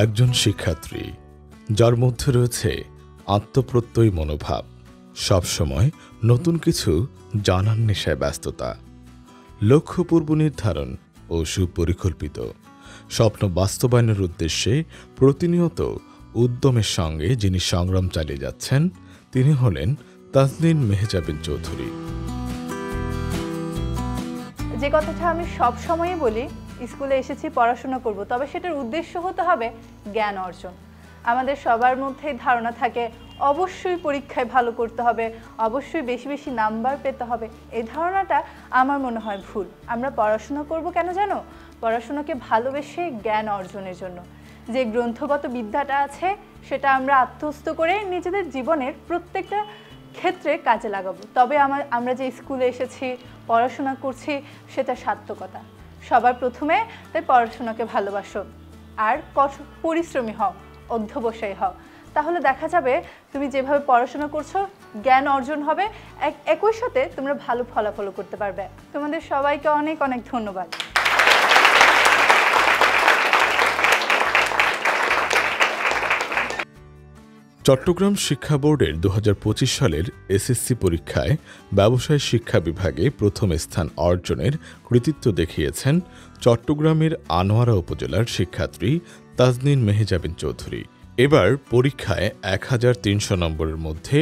একজন শিক্ষার্থী যার মধ্যে রয়েছে আত্মপ্রত্যয়ী মনোভাব, সবসময় নতুন কিছু জানার নেশায় ব্যস্ততা, লক্ষ্য পূর্ব নির্ধারণ ও সুপরিকল্পিত স্বপ্ন বাস্তবায়নের উদ্দেশ্যে প্রতিনিয়ত উদ্যমের সঙ্গে যিনি সংগ্রাম চালিয়ে যাচ্ছেন তিনি হলেন তাজনীন মেহজাবিন চৌধুরী। যে কথাটা আমি সব সময়ই বলি, স্কুলে এসেছি পড়াশোনা করব, তবে সেটার উদ্দেশ্য হতে হবে জ্ঞান অর্জন। আমাদের সবার মধ্যেই ধারণা থাকে অবশ্যই পরীক্ষায় ভালো করতে হবে, অবশ্যই বেশি বেশি নাম্বার পেতে হবে। এই ধারণাটা আমার মনে হয় ভুল। আমরা পড়াশোনা করব কেন জানো? পড়াশোনাকে ভালোবেসে জ্ঞান অর্জনের জন্য। যে গ্রন্থগত বিদ্যাটা আছে সেটা আমরা আত্মস্থ করে নিজেদের জীবনের প্রত্যেকটা ক্ষেত্রে কাজে লাগাবো। তবে আমরা যে স্কুলে এসেছি পড়াশোনা করছি সেটা সার্থকতা। সবার প্রথমে তাই পড়াশোনাকে ভালোবাসো আর পরিশ্রমী হও, অধ্যবসায়ী হও। তাহলে দেখা যাবে তুমি যেভাবে পড়াশোনা করছো জ্ঞান অর্জন হবে, একই সাথে তোমরা ভালো ফলাফল করতে পারবে। তোমাদের সবাইকে অনেক অনেক ধন্যবাদ। চট্টগ্রাম শিক্ষা বোর্ডের 2025 সালের এসএসসি পরীক্ষায় ব্যবসায় শিক্ষা বিভাগে প্রথম স্থান অর্জনের কৃতিত্ব দেখিয়েছেন চট্টগ্রামের আনোয়ারা উপজেলার শিক্ষার্থী তাজনীন মেহজাবিন চৌধুরী। এবার পরীক্ষায় 1300 নম্বরের মধ্যে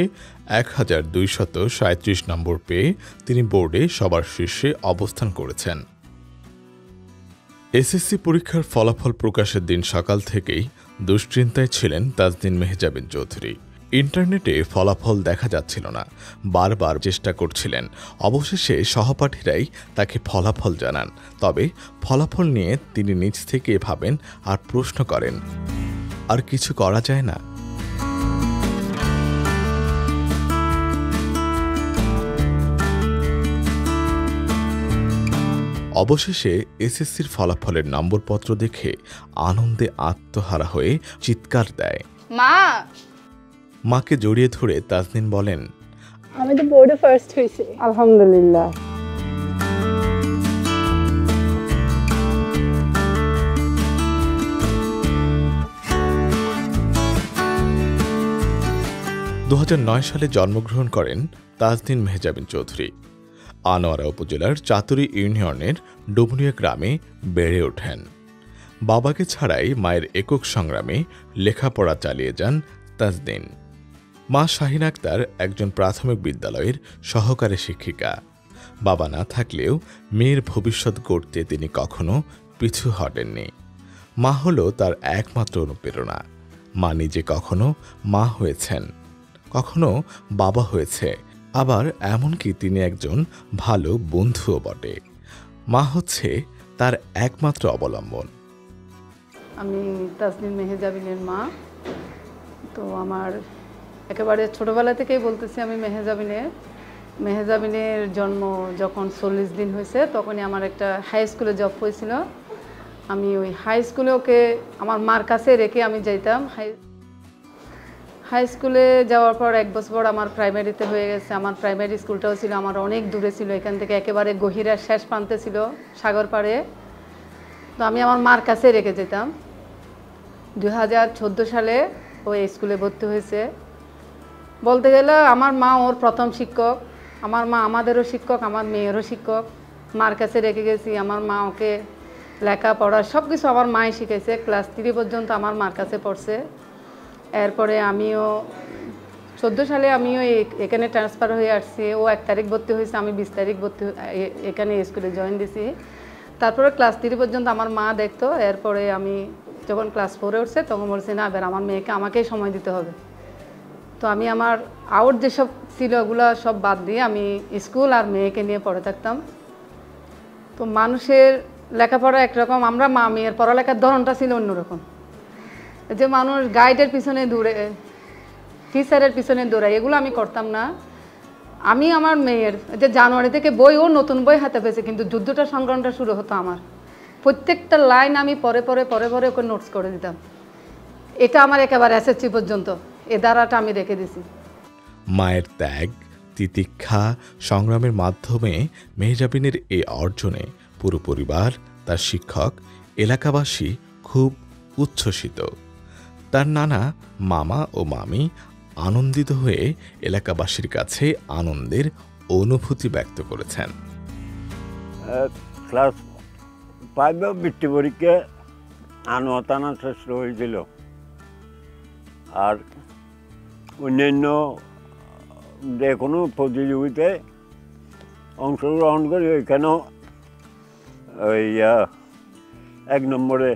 1237 নম্বর পেয়ে তিনি বোর্ডে সবার শীর্ষে অবস্থান করেছেন। এসএসসি পরীক্ষার ফলাফল প্রকাশের দিন সকাল থেকেই দুশ্চিন্তায় ছিলেন তাজনীন মেহজাবিন চৌধুরী। ইন্টারনেটে ফলাফল দেখা যাচ্ছিল না, বারবার চেষ্টা করছিলেন। অবশেষে সহপাঠীরাই তাকে ফলাফল জানান। তবে ফলাফল নিয়ে তিনি নিজ থেকে ভাবেন আর প্রশ্ন করেন, আর কিছু করা যায় না? অবশেষে এসএসসির ফলাফলের নম্বরপত্র দেখে আনন্দে আত্মহারা হয়ে চিৎকার দেয়। মা! মাকে জড়িয়ে ধরে তাজনীন বলেন, আমি তো বোর্ডে ফার্স্ট হয়েছি। আলহামদুলিল্লাহ। সালে জন্মগ্রহণ করেন তাজনীন মেহজাবিন চৌধুরী। আনোয়ারা উপজেলার চাতুরী ইউনিয়নের ডুবনিয়া গ্রামে বেড়ে ওঠেন। বাবাকে ছাড়াই মায়ের একক সংগ্রামে লেখাপড়া চালিয়ে যান তাজনীন। মা শাহিন আক্তার একজন প্রাথমিক বিদ্যালয়ের সহকারী শিক্ষিকা। বাবা না থাকলেও মেয়ের ভবিষ্যৎ গড়তে তিনি কখনো পিছু হটেননি। মা হল তার একমাত্র অনুপ্রেরণা। মা নিজে কখনো মা হয়েছেন, কখনো বাবা হয়েছে, আবার এমনকি তিনি একজন ভালো বন্ধুও বটে। মা হচ্ছে তার একমাত্র অবলম্বন। আমি তাজনীন মেহজাবিনের মা। তো আমার একেবারে ছোটোবেলা থেকেই বলতেছি আমি মেহজাবিনের জন্ম যখন 40 দিন হয়েছে তখনই আমার একটা হাই স্কুলে জব হয়েছিল। আমি ওই হাই স্কুলে ওকে আমার মার কাছে রেখে আমি যাইতাম। হাই স্কুলে যাওয়ার পর 1 বছর আমার প্রাইমারিতে হয়ে গেছে। আমার প্রাইমারি স্কুলটাও ছিল আমার অনেক দূরে ছিল, এখান থেকে একেবারে গহিরার শেষ প্রান্তে ছিল, সাগর পাড়ে। তো আমি আমার মার কাছে রেখে যেতাম। 2014 সালে ও এই স্কুলে ভর্তি হয়েছে। বলতে গেলে আমার মা ওর প্রথম শিক্ষক, আমার মা আমাদেরও শিক্ষক, আমার মেয়েরও শিক্ষক। মার কাছে রেখে গেছি। আমার মা ওকে লেখাপড়া সব কিছু আমার মাই শিখেছে। ক্লাস 3 পর্যন্ত আমার মার কাছে পড়ছে। এরপরে আমিও 14 সালে আমিও এখানে ট্রান্সফার হয়ে আসছি। ও 1 তারিখ ভর্তি হয়েছে, আমি 20 তারিখ এখানে স্কুলে জয়েন দিছি। তারপরে ক্লাস 3 পর্যন্ত আমার মা দেখতো। এরপরে আমি যখন ক্লাস 4-এ উঠছে তখন বলছি না, এবার আমার মেয়েকে আমাকেই সময় দিতে হবে। তো আমি আমার আউট যেসব ছিল ওগুলো সব বাদ দিয়ে আমি স্কুল আর মেয়েকে নিয়ে পড়ে থাকতাম। তো মানুষের লেখাপড়া একরকম, আমরা মা মেয়ের পড়ালেখার ধরনটা ছিল অন্যরকম। যে মানুষ গাইডের পিছনে দৌড়ে, টিচারের পিছনে দৌড়ায়, এগুলো আমি করতাম না। আমি আমার মেয়ের যে জানুয়ারি থেকে বই, ও নতুন বই হাতে পেয়েছে, কিন্তু যুদ্ধটা সংগ্রামটা শুরু হতো আমার। প্রত্যেকটা লাইন আমি পরে ওকে নোটস করে দিতাম। এটা আমার একেবারে এসএসসি পর্যন্ত এ ধারাটা আমি রেখে দিছি। মায়ের ত্যাগ, তিতিক্ষা, সংগ্রামের মাধ্যমে মেহজাবিনের এই অর্জনে পুরো পরিবার, তার শিক্ষক, এলাকাবাসী খুব উচ্ছ্বসিত। তার নানা, মামা ও মামি আনন্দিত হয়ে এলাকাবাসীর কাছে আনন্দের অনুভূতি ব্যক্ত করেছেন। ক্লাস 5 বৃত্তি পরীক্ষা আনোয়ার শ্রেষ্ঠ হয়েছিল, আর অন্যান্য যে কোনো প্রতিযোগিতায় অংশগ্রহণ করে ওইখানেও ওই 1 নম্বরে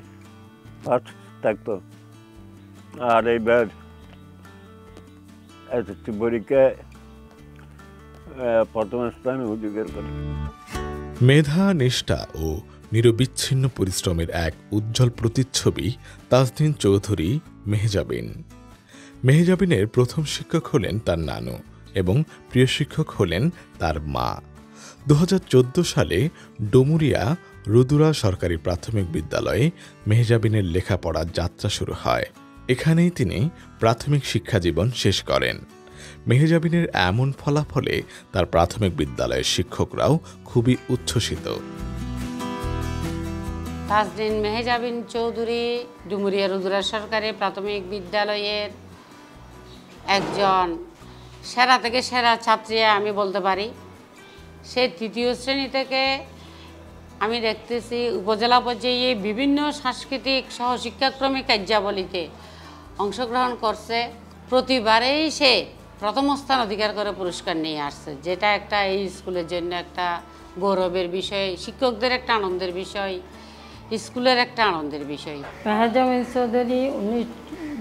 ফার্স্ট থাকতো। আর এইবার এসএসসি পরীক্ষায় প্রথম স্থানে অধিকার করে। মেধা, নিষ্ঠা ও নিরবিচ্ছিন্ন পরিশ্রমের এক উজ্জ্বল প্রতিচ্ছবি তাজনীন চৌধুরী মেহজাবিন। মেহজাবিনের প্রথম শিক্ষক হলেন তার নানু এবং প্রিয় শিক্ষক হলেন তার মা। 2014 সালে ডুমুরিয়া রুদুরা সরকারি প্রাথমিক বিদ্যালয়ে মেহজাবিনের লেখাপড়ার যাত্রা শুরু হয়। এখানেই তিনি প্রাথমিক শিক্ষাজীবন শেষ করেন। মেহজাবিনের এমন ফলাফলে তার প্রাথমিক বিদ্যালয়ের শিক্ষকরাও খুবই উচ্ছ্বসিত। তাজনীন মেহজাবিন চৌধুরী ডুমুরিয়া রুদুরা সরকারি প্রাথমিক বিদ্যালয়ের একজন সেরা থেকে সেরা ছাত্রী আমি বলতে পারি। সে 3য় শ্রেণী থেকে আমি দেখতেছি উপজেলা পর্যায়ে বিভিন্ন সাংস্কৃতিক সহশিক্ষাক্রমী কার্যাবলীতে অংশগ্রহণ করছে। প্রতিবারেই সে প্রথম স্থান অধিকার করে পুরস্কার নিয়ে আসছে, যেটা একটা এই স্কুলের জন্য একটা গৌরবের বিষয়, শিক্ষকদের একটা আনন্দের বিষয়, স্কুলের একটা আনন্দের বিষয়। মেহজাবিন চৌধুরী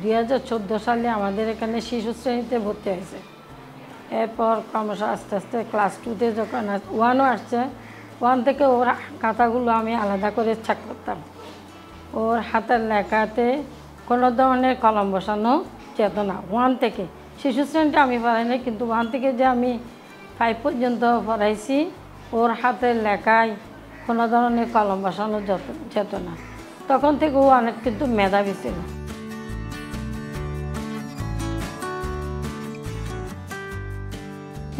2014 সালে আমাদের এখানে শিশু শ্রেণীতে ভর্তি হয়েছে। এরপর ক্রমশ আস্তে আস্তে ক্লাস 2তে যখন 1ও আসছে, 1 থেকে ওর খাতাগুলো আমি আলাদা করে চেক করতাম। ওর হাতের লেখাতে কোনো ধরনের কলম বসানো যেত না। 1 থেকে শিশু শ্রেণীটা আমি পড়াইনি, কিন্তু 1 থেকে যে আমি 5 পর্যন্ত পড়াইছি, ওর হাতের লেখায় কোনো ধরনের কলম বসানো যেত না। তখন থেকে ও অনেক কিন্তু মেধাবী ছিল।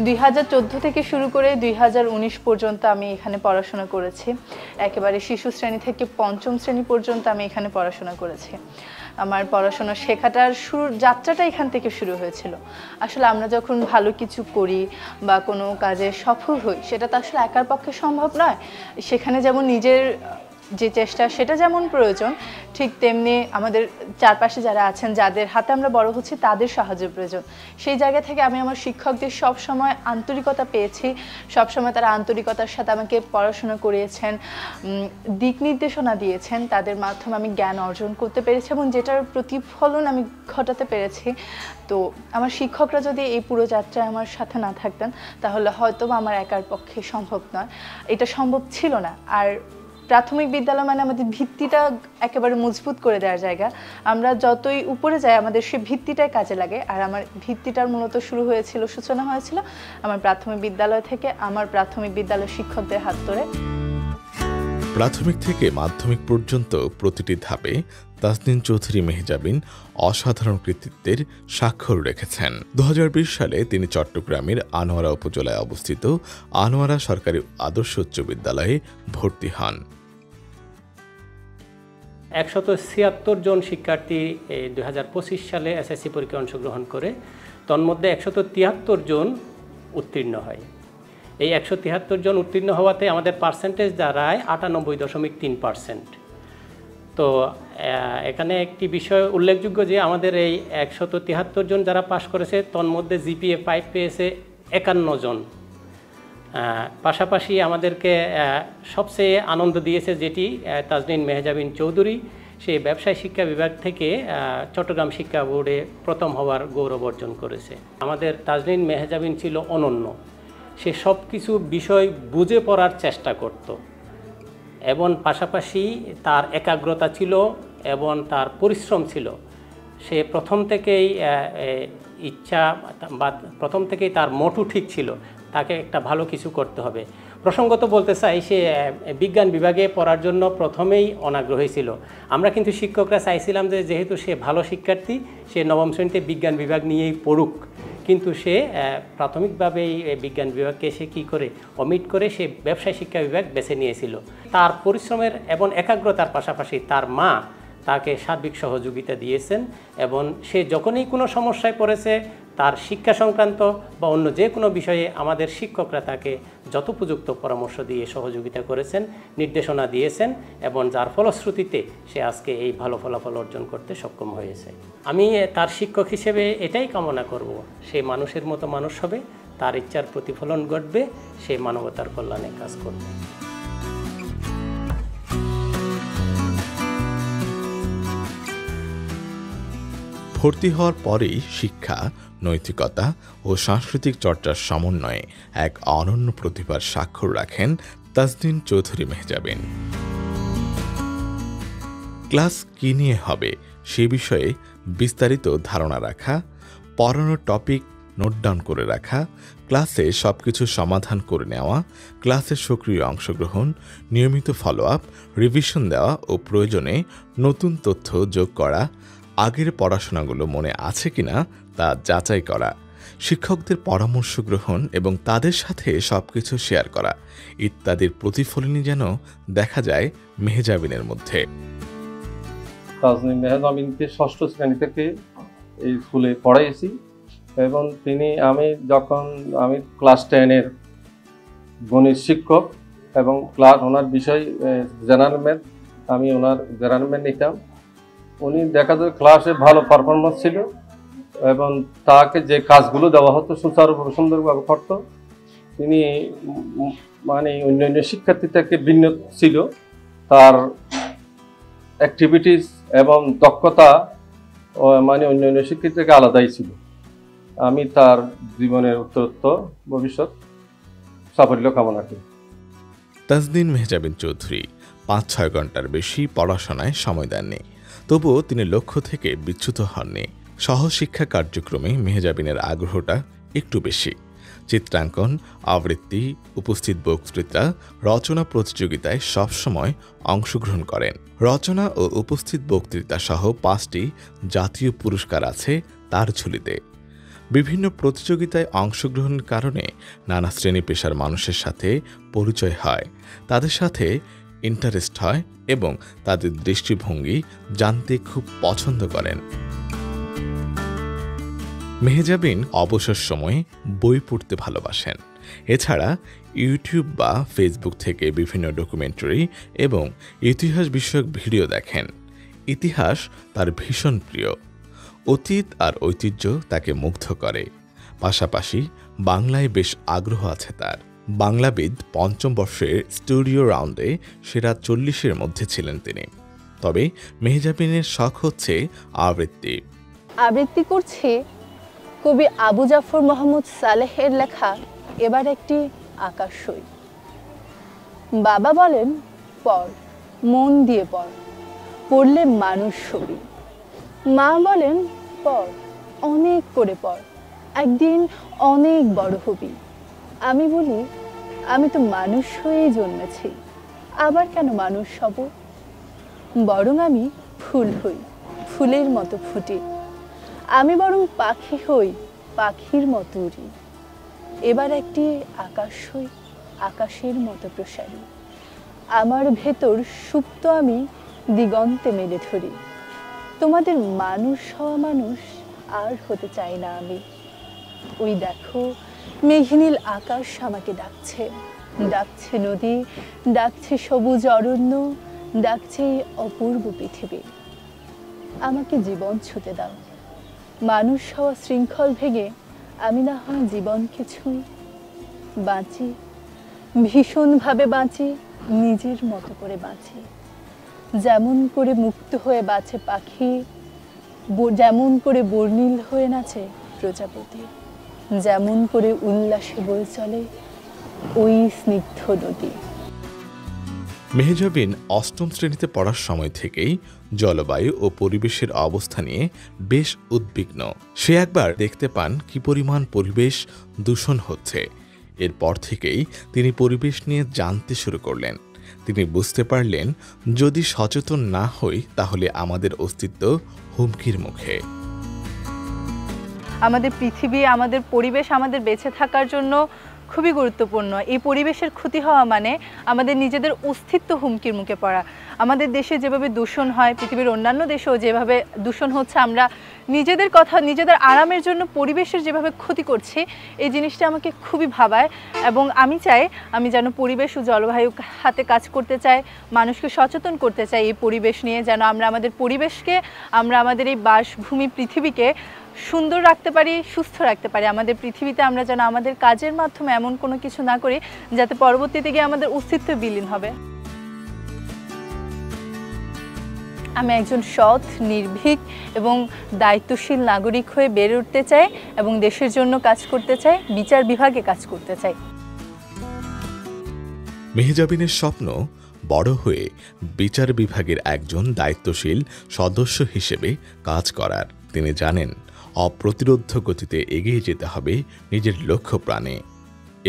2014 থেকে শুরু করে 2019 পর্যন্ত আমি এখানে পড়াশোনা করেছি। একেবারে শিশু শ্রেণী থেকে 5ম শ্রেণী পর্যন্ত আমি এখানে পড়াশোনা করেছি। আমার পড়াশোনা শেখাটার যাত্রাটা এখান থেকে শুরু হয়েছিল। আসলে আমরা যখন ভালো কিছু করি বা কোনো কাজে সফল হই, সেটা তো আসলে একার পক্ষে সম্ভব নয়। সেখানে যেমন নিজের যে চেষ্টা সেটা যেমন প্রয়োজন, ঠিক তেমনি আমাদের চারপাশে যারা আছেন, যাদের হাতে আমরা বড় হচ্ছি, তাদের সাহায্য প্রয়োজন। সেই জায়গা থেকে আমি আমার শিক্ষকদের সব সময় আন্তরিকতা পেয়েছি। সব সময় তারা আন্তরিকতার সাথে আমাকে পড়াশোনা করিয়েছেন, দিক নির্দেশনা দিয়েছেন। তাদের মাধ্যমে আমি জ্ঞান অর্জন করতে পেরেছি এবং যেটার প্রতিফলন আমি ঘটাতে পেরেছি। তো আমার শিক্ষকরা যদি এই পুরো যাত্রায় আমার সাথে না থাকতেন, তাহলে হয়তো আমার একার পক্ষে সম্ভব নয়, এটা সম্ভব ছিল না। আর প্রাথমিক বিদ্যালয় মানে আমাদের ভিত্তিটা একেবারে মজবুত করে দেওয়ার জায়গা। আমরা যতই উপরে যাই, আমাদের সে ভিত্তিটাই কাজে লাগে। আর আমার ভিত্তিটার মূলত সূচনা হয়েছিল আমার প্রাথমিক বিদ্যালয় থেকে, আমার প্রাথমিক বিদ্যালয়ের শিক্ষকদের হাত ধরে। প্রাথমিক থেকে মাধ্যমিক পর্যন্ত প্রতিটি ধাপে তাজনীন চৌধুরী মেহজাবিন অসাধারণ কৃতিত্বের স্বাক্ষর রেখেছেন। 2020 সালে তিনি চট্টগ্রামের আনোয়ারা উপজেলায় অবস্থিত আনোয়ারা সরকারি আদর্শ উচ্চ বিদ্যালয়ে ভর্তি হন। 176 জন শিক্ষার্থী 2025 সালে এসএসসি পরীক্ষায় অংশগ্রহণ করে, তন্মধ্যে 173 জন উত্তীর্ণ হয়। এই 173 জন উত্তীর্ণ হওয়াতে আমাদের পার্সেন্টেজ দাঁড়ায় 98.3%। তো এখানে একটি বিষয় উল্লেখযোগ্য যে আমাদের এই 173 জন যারা পাশ করেছে, তন্মধ্যে জিপিএ 5 পেয়েছে 51 জন। পাশাপাশি আমাদেরকে সবচেয়ে আনন্দ দিয়েছে যেটি তাজনীন মেহজাবিন চৌধুরী, সে ব্যবসায় শিক্ষা বিভাগ থেকে চট্টগ্রাম শিক্ষা বোর্ডে প্রথম হওয়ার গৌরব অর্জন করেছে। আমাদের তাজনীন মেহজাবিন ছিল অনন্য। সে সব কিছু বিষয় বুঝে পড়ার চেষ্টা করত এবং পাশাপাশি তার একাগ্রতা ছিল এবং তার পরিশ্রম ছিল। সে প্রথম থেকেই ইচ্ছা বা প্রথম থেকেই তার মোটু ঠিক ছিল, তাকে একটা ভালো কিছু করতে হবে। প্রসঙ্গত বলতে চাই, সে বিজ্ঞান বিভাগে পড়ার জন্য প্রথমেই অনাগ্রহী ছিল। আমরা কিন্তু শিক্ষকরা চাইছিলাম যে যেহেতু সে ভালো শিক্ষার্থী, সে 9ম শ্রেণীতে বিজ্ঞান বিভাগ নিয়েই পড়ুক, কিন্তু সে প্রাথমিকভাবেই বিজ্ঞান বিভাগকে সে কী করে অমিট করে সে ব্যবসায় শিক্ষা বিভাগ বেছে নিয়েছিল। তার পরিশ্রমের এবং একাগ্রতার পাশাপাশি তার মা তাকে সার্বিক সহযোগিতা দিয়েছেন এবং সে যখনই কোনো সমস্যায় পড়েছে তার শিক্ষা সংক্রান্ত বা অন্য যে কোনো বিষয়ে আমাদের শিক্ষকরা তাকে যথোপযুক্ত পরামর্শ দিয়ে সহযোগিতা করেছেন, নির্দেশনা দিয়েছেন এবং যার ফলশ্রুতিতে সে আজকে এই ভালো ফলাফল অর্জন করতে সক্ষম হয়েছে। আমি তার শিক্ষক হিসেবে এটাই কামনা করব, সে মানুষের মতো মানুষ হবে, তার ইচ্ছার প্রতিফলন ঘটবে, সে মানবতার কল্যাণে কাজ করবে। ভর্তি হওয়ার পরেই শিক্ষা, নৈতিকতা ও সাংস্কৃতিক চর্চার সমন্বয়ে এক অনন্য প্রতিভার স্বাক্ষর রাখেন তাজনীন চৌধুরী মেহজাবিন। ক্লাস কী নিয়ে হবে সে বিষয়ে বিস্তারিত ধারণা রাখা, পড়ানোর টপিক নোট ডাউন করে রাখা, ক্লাসে সবকিছু সমাধান করে নেওয়া, ক্লাসে সক্রিয় অংশগ্রহণ, নিয়মিত ফলো আপ, রিভিশন দেওয়া ও প্রয়োজনে নতুন তথ্য যোগ করা, আগের পড়াশোনাগুলো মনে আছে কিনা তা যাচাই করা, শিক্ষকদের পরামর্শ গ্রহণ এবং তাদের সাথে সবকিছু শেয়ার করা ইত্যাদির প্রতিফলনই যেন দেখা যায় মেহজাবিনের মধ্যে। তাজনীন মেহজাবিনকে ষষ্ঠ শ্রেণী থেকে এই স্কুলে পড়াইছি এবং আমি ক্লাস 10-এর গণিত শিক্ষক এবং ওনার বিষয় জেনারেল ম্যাথ, আমি ওনার জেনারেল ম্যাথ নিতাম। উনি দেখা যায় ক্লাসে ভালো পারফরমেন্স ছিল এবং তাকে যে কাজগুলো দেওয়া হতো সুচারুভাবে সুন্দরভাবে করত। তিনি মানে অন্যান্য শিক্ষার্থী থেকে ভিন্ন ছিল, তার অ্যাক্টিভিটিস এবং দক্ষতা মানে অন্যান্য শিক্ষার্থী থেকে আলাদাই ছিল। আমি তার জীবনের উত্তরোত্তর ভবিষ্যৎ সাফল্য কামনা করি। তাজনীন মেহজাবিন চৌধুরী 5-6 ঘন্টার বেশি পড়াশোনায় সময় দেননি, তবুও তিনি লক্ষ্য থেকে বিচ্যুত হননি। সহশিক্ষা কার্যক্রমে মেহজাবিনের আগ্রহটা একটু বেশি। চিত্রাঙ্কন, আবৃত্তি, উপস্থিত বক্তৃতা, রচনা প্রতিযোগিতায় সবসময় অংশগ্রহণ করেন। রচনা ও উপস্থিত বক্তৃতা সহ 5টি জাতীয় পুরস্কার আছে তার ঝুলিতে। বিভিন্ন প্রতিযোগিতায় অংশগ্রহণের কারণে নানা শ্রেণী পেশার মানুষের সাথে পরিচয় হয়, তাদের সাথে ইন্টারেস্ট হয় এবং তাদের দৃষ্টিভঙ্গি জানতে খুব পছন্দ করেন। মেহজাবিন অবসর সময়ে বই পড়তে ভালোবাসেন। এছাড়া ইউটিউব বা ফেসবুক থেকে বিভিন্ন ডকুমেন্টারি এবং ইতিহাস বিষয়ক ভিডিও দেখেন। ইতিহাস তার ভীষণ প্রিয়। অতীত আর ঐতিহ্য তাকে মুগ্ধ করে। পাশাপাশি বাংলায় বেশ আগ্রহ আছে তার। বাংলাবিদ 5ম বর্ষের স্টুডিও রাউন্ডে সেরা 40-এর মধ্যে ছিলেন তিনি। তবে মেহজাবিনের শখ হচ্ছে আবৃত্তি। আবৃত্তি করছি কবি আবু জাফর মোহাম্মদ সালেহের লেখা এবার একটি আকাশই। বাবা বলেন, পড়, মন দিয়ে পড়, পড়লে মানুষ হবি। মা বলেন, পড়, অনেক করে পড়, একদিন অনেক বড় হবি। আমি বলি, আমি তো মানুষ হয়েই জন্মেছি, আবার কেন মানুষ হব? বরং আমি ফুল হই, ফুলের মতো ফুটি। আমি বরং পাখি হই, পাখির মতো উড়ি। এবার একটি আকাশ হই, আকাশের মতো প্রসারী। আমার ভেতর সুপ্ত আমি দিগন্তে মেলে ধরি। তোমাদের মানুষ হওয়া মানুষ আর হতে চাই না আমি। ওই দেখো, মেঘনীল আকাশ আমাকে ডাকছে, ডাকছে নদী, ডাকছে সবুজ অরণ্য, ডাকছে অপূর্ব পৃথিবী। আমাকে জীবন ছুঁতে দাও। মানুষ হওয়া শৃঙ্খল ভেঙে আমি না হয় জীবনকে ছুঁই। বাঁচি, ভীষণভাবে বাঁচি, নিজের মতো করে বাঁচি। যেমন করে মুক্ত হয়ে বাঁচে পাখি, যেমন করে বর্ণিল হয়ে নাচে প্রজাপতি, যেমন করে উল্লাসে বয়ে চলে ওই স্নিগ্ধ নদী। মেহজাবিন 8ম শ্রেণীতে পড়ার সময় থেকেই জলবায়ু ও পরিবেশের অবস্থা নিয়ে বেশ উদ্বিগ্ন। সে একবার দেখতে পান কি পরিমাণ পরিবেশ দূষণ হচ্ছে। এরপর থেকেই তিনি পরিবেশ নিয়ে জানতে শুরু করলেন। তিনি বুঝতে পারলেন, যদি সচেতন না হই তাহলে আমাদের অস্তিত্ব হুমকির মুখে। আমাদের পৃথিবী, আমাদের পরিবেশ আমাদের বেঁচে থাকার জন্য খুবই গুরুত্বপূর্ণ। এই পরিবেশের ক্ষতি হওয়া মানে আমাদের নিজেদের অস্তিত্ব হুমকির মুখে পড়া। আমাদের দেশে যেভাবে দূষণ হয়, পৃথিবীর অন্যান্য দেশেও যেভাবে দূষণ হচ্ছে, আমরা নিজেদের আরামের জন্য পরিবেশের যেভাবে ক্ষতি করছি, এই জিনিসটা আমাকে খুবই ভাবায়। এবং আমি চাই আমি যেন পরিবেশ ও জলবায়ু হাতে কাজ করতে চাই, মানুষকে সচেতন করতে চাই এই পরিবেশ নিয়ে, যেন আমরা আমাদের পরিবেশকে, আমরা আমাদের এই বাসভূমি পৃথিবীকে সুন্দর রাখতে পারি, সুস্থ রাখতে পারি। আমাদের পৃথিবীতে আমরা যেন আমাদের কাজের মাধ্যমে এমন কোনো কিছু না করি যাতে পরবর্তীতে গিয়ে আমাদের অস্তিত্ব বিলীন হবে। আমি একজন সৎ, নির্ভীক এবং দায়িত্বশীল নাগরিক হয়ে বেড়ে উঠতে চাই এবং দেশের জন্য কাজ করতে চাই, বিচার বিভাগে কাজ করতে চাই। মেহজাবিনের স্বপ্ন বড় হয়ে বিচার বিভাগের একজন দায়িত্বশীল সদস্য হিসেবে কাজ করার। তিনি জানেন অপ্রতিরোধ্য গতিতে এগিয়ে যেতে হবে নিজের লক্ষ্য প্রাণে।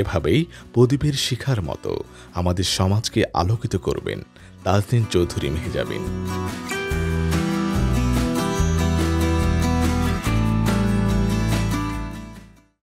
এভাবেই প্রদীপের শিখার মতো আমাদের সমাজকে আলোকিত করবেন তাজনীন চৌধুরী মেহজাবিন।